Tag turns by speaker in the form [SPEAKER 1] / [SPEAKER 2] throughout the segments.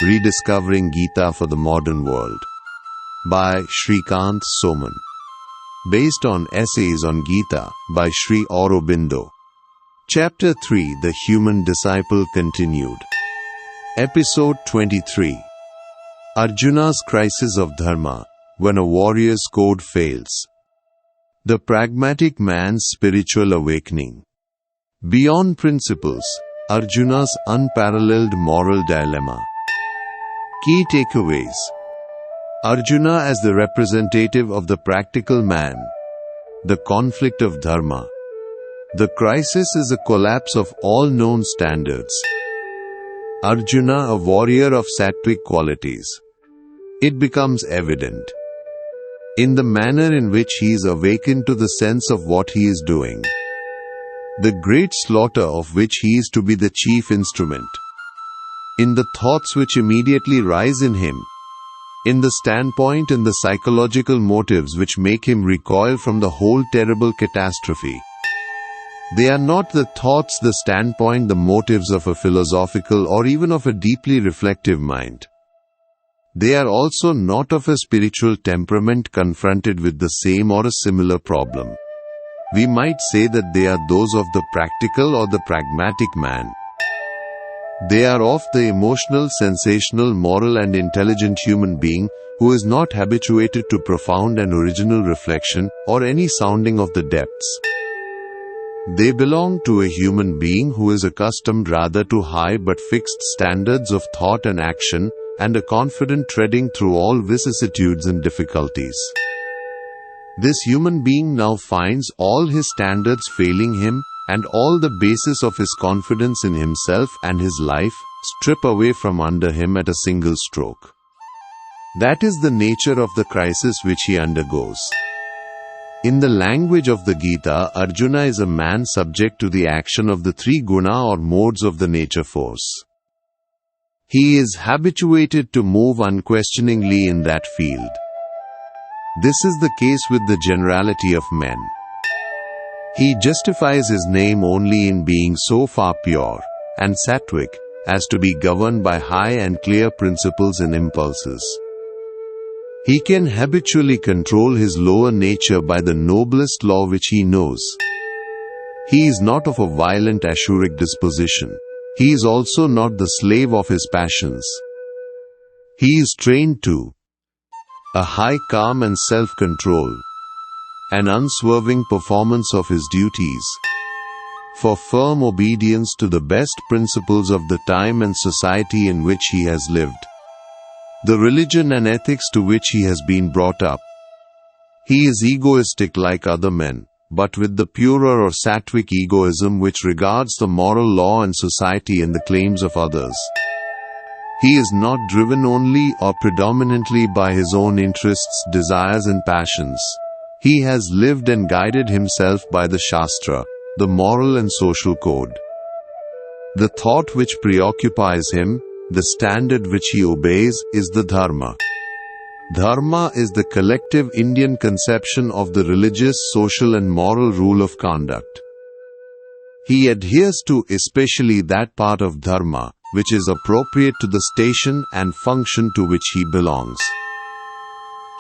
[SPEAKER 1] Rediscovering Gita for the Modern World by Shrikant Soman. Based on Essays on Gita by Sri Aurobindo. Chapter 3 The Human Disciple Continued. Episode 23. Arjuna's Crisis of Dharma, when a warrior's code fails. The Pragmatic Man's Spiritual Awakening. Beyond Principles, Arjuna's Unparalleled Moral Dilemma. Key takeaways. Arjuna as the representative of the practical man. The conflict of dharma. The crisis is a collapse of all known standards. Arjuna, a warrior of Sattwic qualities. It becomes evident in the manner in which he is awakened to the sense of what he is doing. The great slaughter of which he is to be the chief instrument. In the thoughts which immediately rise in him. In the standpoint and the psychological motives which make him recoil from the whole terrible catastrophe. They are not the thoughts, the standpoint, the motives of a philosophical or even of a deeply reflective mind. They are also not of a spiritual temperament confronted with the same or a similar problem. We might say that they are those of the practical or the pragmatic man. They are of the emotional, sensational, moral and intelligent human being who is not habituated to profound and original reflection or any sounding of the depths. They belong to a human being who is accustomed rather to high but fixed standards of thought and action and a confident treading through all vicissitudes and difficulties. This human being now finds all his standards failing him and all the basis of his confidence in himself and his life strip away from under him at a single stroke. That is the nature of the crisis which he undergoes. In the language of the Gita, Arjuna is a man subject to the action of the three guna or modes of the nature force. He is habituated to move unquestioningly in that field. This is the case with the generality of men. He justifies his name only in being so far pure and Sattwic as to be governed by high and clear principles and impulses. He can habitually control his lower nature by the noblest law which he knows. He is not of a violent Ashuric disposition. He is also not the slave of his passions. He is trained to a high calm and self-control, an unswerving performance of his duties, for firm obedience to the best principles of the time and society in which he has lived, the religion and ethics to which he has been brought up. He is egoistic like other men, but with the purer or Sattwic egoism which regards the moral law and society and the claims of others. He is not driven only or predominantly by his own interests, desires and passions. He has lived and guided himself by the Shastra, the moral and social code. The thought which preoccupies him, the standard which he obeys, is the Dharma. Dharma is the collective Indian conception of the religious, social and moral rule of conduct. He adheres to especially that part of Dharma which is appropriate to the station and function to which he belongs.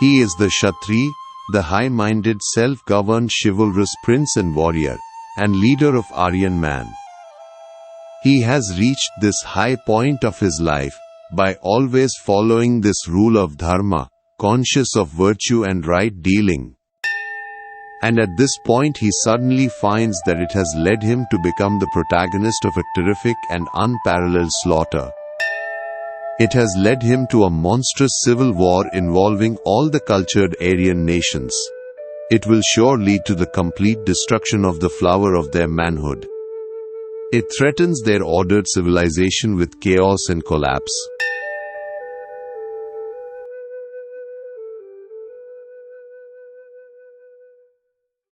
[SPEAKER 1] He is the Kshatri, the high-minded, self-governed, chivalrous prince and warrior, and leader of Aryan man. He has reached this high point of his life by always following this rule of dharma, conscious of virtue and right dealing. And at this point he suddenly finds that it has led him to become the protagonist of a terrific and unparalleled slaughter. It has led him to a monstrous civil war involving all the cultured Aryan nations. It will sure lead to the complete destruction of the flower of their manhood. It threatens their ordered civilization with chaos and collapse.